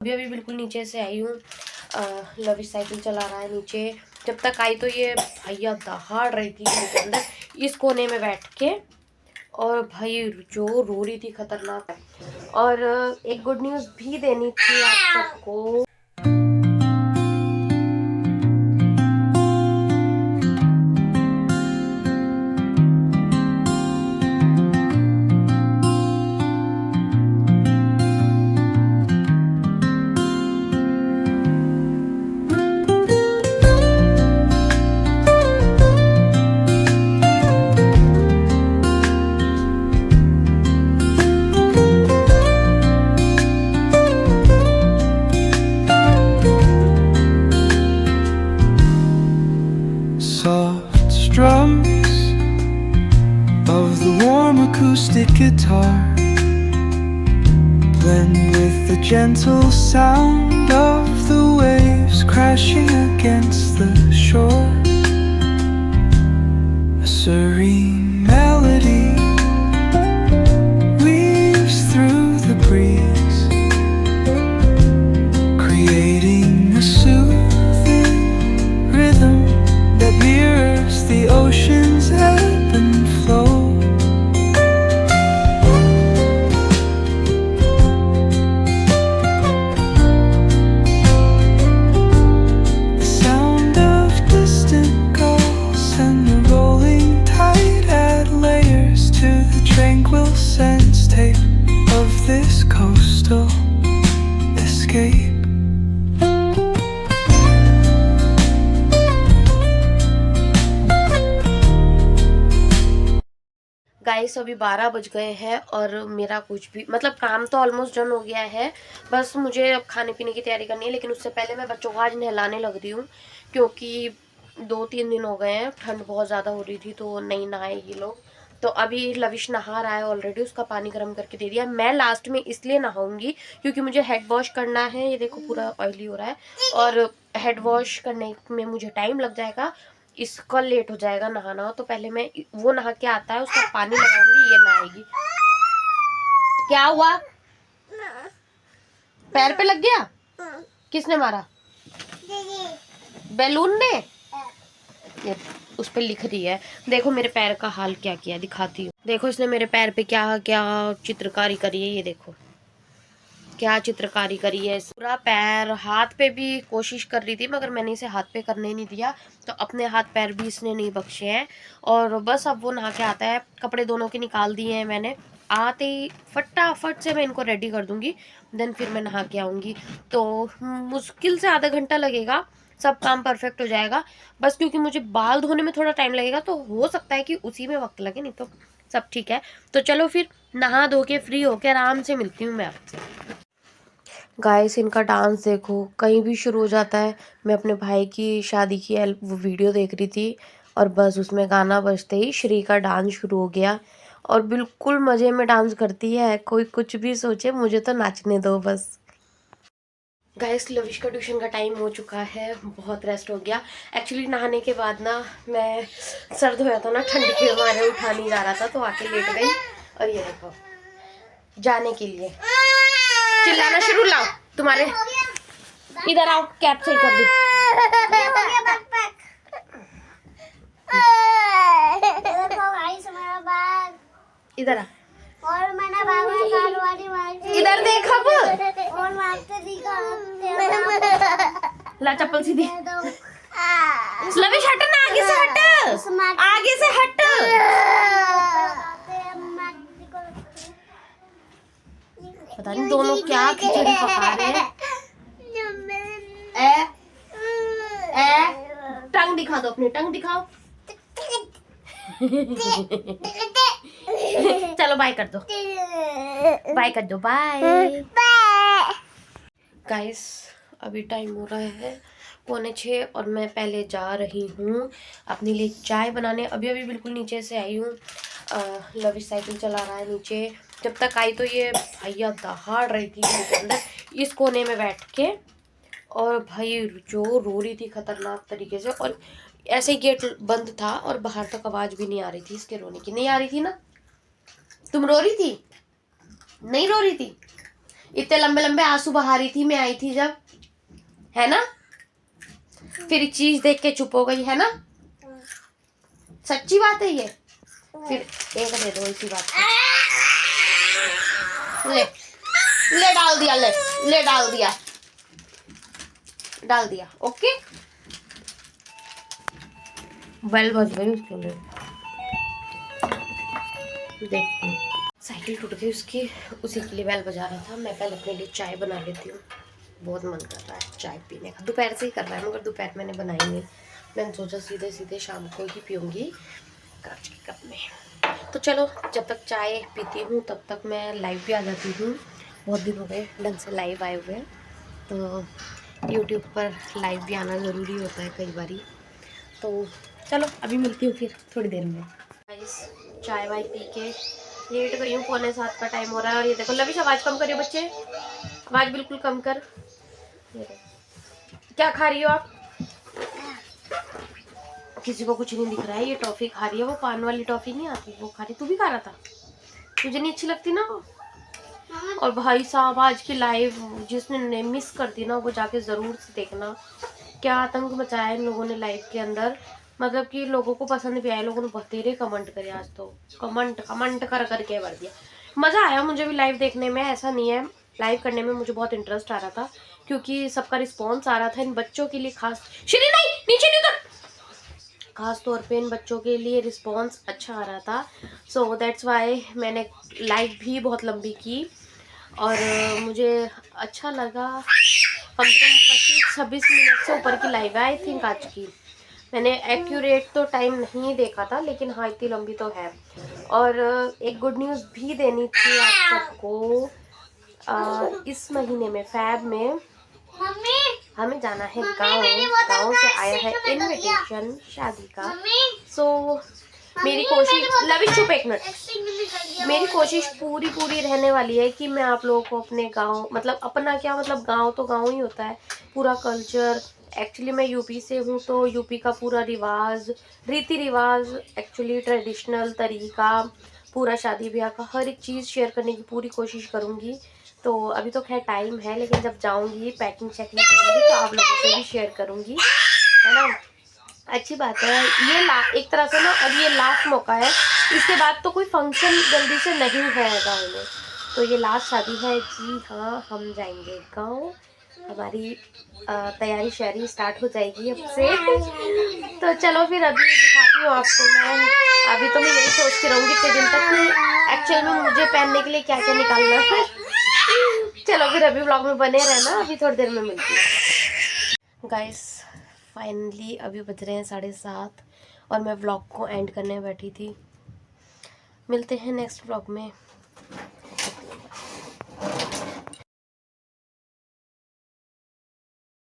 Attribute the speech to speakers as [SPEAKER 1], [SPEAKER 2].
[SPEAKER 1] अभी अभी बिल्कुल नीचे से आई हूँ। लविश साइकिल चला रहा है नीचे। जब तक आई तो ये भैया दहाड़ रही थी घर के अंदर इस कोने में बैठ के, और भाई जो रो रही थी खतरनाक। और एक गुड न्यूज़ भी देनी थी आप सबको।
[SPEAKER 2] Soft strums of the warm acoustic guitar blend with the gentle sound of the waves crashing against the shore. A serene melody weaves through the breeze, creating a soothing rhythm that mirrors the ocean's ebb and flow. The sound of distant gulls and the rolling tide add layers to the tranquil sense tape of this coastal escape.
[SPEAKER 1] Guys अभी 12 बज गए हैं और मेरा कुछ भी मतलब काम तो ऑलमोस्ट डन हो गया है। बस मुझे अब खाने पीने की तैयारी करनी है, लेकिन उससे पहले मैं बच्चों को आज नहलाने लग रही हूँ, क्योंकि 2-3 दिन हो गए हैं, ठंड बहुत ज़्यादा हो रही थी तो नहीं नहाए ये लोग। तो अभी लविश नहा रहा है ऑलरेडी, उसका पानी गर्म करके दे दिया। मैं लास्ट में इसलिए नहाऊंगी क्योंकि मुझे हेड वॉश करना है। ये देखो पूरा ऑयली हो रहा है और हेड वॉश करने में मुझे टाइम लग जाएगा, इसका लेट हो जाएगा नहाना हो। तो पहले मैं वो नहा के आता है उसका पानी लगाऊंगी, ये नहाएगी। क्या हुआ? पैर पे लग गया? किसने मारा? बैलून ने? ये उस पे लिख रही है। देखो मेरे पैर का हाल क्या किया, दिखाती हूँ। देखो इसने मेरे पैर पे क्या क्या चित्रकारी करी है। ये देखो क्या चित्रकारी करी है। पूरा पैर, हाथ पे भी कोशिश कर रही थी मगर मैंने इसे हाथ पे करने नहीं दिया, तो अपने हाथ पैर भी इसने नहीं बख्शे हैं। और बस अब वो नहा के आता है। कपड़े दोनों के निकाल दिए हैं मैंने, आते ही फटाफट से मैं इनको रेडी कर दूंगी, देन फिर मैं नहा के आऊँगी। तो मुश्किल से आधा घंटा लगेगा, सब काम परफेक्ट हो जाएगा। बस क्योंकि मुझे बाल धोने में थोड़ा टाइम लगेगा, तो हो सकता है कि उसी में वक्त लगे, नहीं तो सब ठीक है। तो चलो फिर नहा धो के फ्री होके आराम से मिलती हूँ मैं आपसे। गाइस इनका डांस देखो, कहीं भी शुरू हो जाता है। मैं अपने भाई की शादी की वो वीडियो देख रही थी और बस उसमें गाना बजते ही श्री का डांस शुरू हो गया और बिल्कुल मज़े में डांस करती है। कोई कुछ भी सोचे, मुझे तो नाचने दो बस। गाइस लविश का ट्यूशन का टाइम हो चुका है, बहुत रेस्ट हो गया। एक्चुअली नहाने के बाद ना मैं सर धोया था ना, ठंडी के मारे उठा नहीं जा रहा था, तो आके लेट गई। और ये देखो जाने के लिए चिल्लाना शुरू, लाओ तुम्हारे इधर आओ, कैप सही कर दी। इधर आ,
[SPEAKER 3] और मैंने बैग में कार वाली मारी।
[SPEAKER 1] इधर देख अब,
[SPEAKER 3] और मारते दिखा
[SPEAKER 1] ला चप्पल सीधी। लविश हट ना, आगे से हट, आगे से हट। पता नहीं दोनों क्या खिचड़ी पका रहे हैं। टंग दिखा दो, अपनी टंग दिखाओ। चलो बाय कर दो, बाय कर दो, बाय। गाइस अभी टाइम हो रहा है 5:45 और मैं पहले जा रही हूँ अपने लिए चाय बनाने। अभी अभी बिल्कुल नीचे से आई हूँ। लविश साइकिल चला रहा है नीचे। जब तक आई तो ये भैया दहाड़ रही थी घर के अंदर इस कोने में बैठ के, और भाई जो रो रही थी खतरनाक तरीके से। और ऐसे ही गेट बंद था और बाहर तक आवाज़ भी नहीं आ रही थी इसके रोने की। नहीं आ रही थी ना? तुम रो रही थी? नहीं रो रही थी? इतने लंबे लंबे आंसू बहा रही थी मैं आई थी जब, है ना? फिर चीज देख के चुप हो गई, है ना? सच्ची बात है ये। फिर एक दे दो इसी बात पे। ले ले डाल दिया, ले डाल दिया, डाल दिया। ओके, बेल बज गई उसके लिए, देखती हूँ। साइकिल टूट गई उसकी, उसी के लिए बेल बजा रहा था। मैं पहले अपने लिए चाय बना लेती हूँ, बहुत मन कर रहा है चाय पीने का। दोपहर से ही कर रहा है मगर दोपहर मैंने बनाई नहीं। मैंने सोचा सीधे सीधे शाम को ही पीऊँगी कांच के कप में। तो चलो, जब तक चाय पीती हूँ तब तक मैं लाइव भी आ जाती हूँ। बहुत दिन हो गए ढंग से लाइव आए हुए, तो यूट्यूब पर लाइव भी आना ज़रूरी होता है कई बारी। तो चलो अभी मिलती हूँ फिर थोड़ी देर में। चाय वाय पी के लेट गई हूँ, 6:45 का टाइम हो रहा है। और ये देखो लविश, आवाज़ कम करियो बच्चे, आवाज़ बिल्कुल कम कर। ये क्या खा रही हो आप? किसी को कुछ नहीं दिख रहा है। ये टॉफ़ी खा रही है, वो पान वाली टॉफ़ी नहीं आती वो खा रही। तू भी खा रहा था? तुझे नहीं अच्छी लगती ना वो? और भाई साहब आज की लाइव जिसने मिस कर दी ना वो जाके ज़रूर से देखना। क्या आतंक मचाया है इन लोगों ने लाइव के अंदर, मतलब कि लोगों को पसंद भी आया। लोगों ने बतेरे कमेंट करे आज, तो कमेंट कर करके भर दिया। मज़ा आया मुझे भी लाइव देखने में, ऐसा नहीं है। लाइव करने में मुझे बहुत इंटरेस्ट आ रहा था क्योंकि सबका रिस्पॉन्स आ रहा था। इन बच्चों के लिए खास, श्री नहीं नीचे नहीं उतर, खास तौर पे इन बच्चों के लिए रिस्पॉन्स अच्छा आ रहा था। सो दैट्स वाई मैंने लाइव भी बहुत लंबी की और मुझे अच्छा लगा। कम से कम 25-26 मिनट से ऊपर की लाइव है आई थिंक आज की। मैंने एक्यूरेट तो टाइम नहीं देखा था, लेकिन हाँ इतनी लंबी तो है। और एक गुड न्यूज़ भी देनी थी आप सबको। इस महीने में फैब में हमें जाना है गाँव। गाँव से आया है इनविटेशन शादी का। सो मेरी कोशिश, लविश चुप एक मिनट, मेरी कोशिश पूरी रहने वाली है कि मैं आप लोगों को अपने गांव, मतलब अपना क्या, मतलब गांव तो गांव ही होता है, पूरा कल्चर। एक्चुअली मैं यूपी से हूँ तो यूपी का पूरा रिवाज, रीति रिवाज, एक्चुअली ट्रेडिशनल तरीका, पूरा शादी ब्याह का हर एक चीज़ शेयर करने की पूरी कोशिश करूँगी। तो अभी तो खैर टाइम है, लेकिन जब जाऊँगी पैकिंग शैकिंग करूँगी तो आप लोगों से भी शेयर करूँगी, है ना? अच्छी बात है। ये एक तरह से ना अब ये लास्ट मौका है, इसके बाद तो कोई फंक्शन जल्दी से नहीं है गाँव में, तो ये लास्ट शादी है। जी हाँ, हम जाएंगे गाँव, हमारी तैयारी शैयारी स्टार्ट हो जाएगी अब से। तो चलो फिर अभी दिखाती हूँ आपको मैं। अभी तो मैं यही सोचती रहूँगी इतने दिन तक कि एक्चुअल में मुझे पहनने के लिए क्या क्या निकालना है। चलो फिर अभी व्लॉग में बने रहना, अभी थोड़ी देर में मिलती हूँ। गाइस फाइनली अभी बज रहे हैं 7:30 और मैं व्लॉग को एंड करने बैठी थी। मिलते हैं नेक्स्ट व्लॉग में।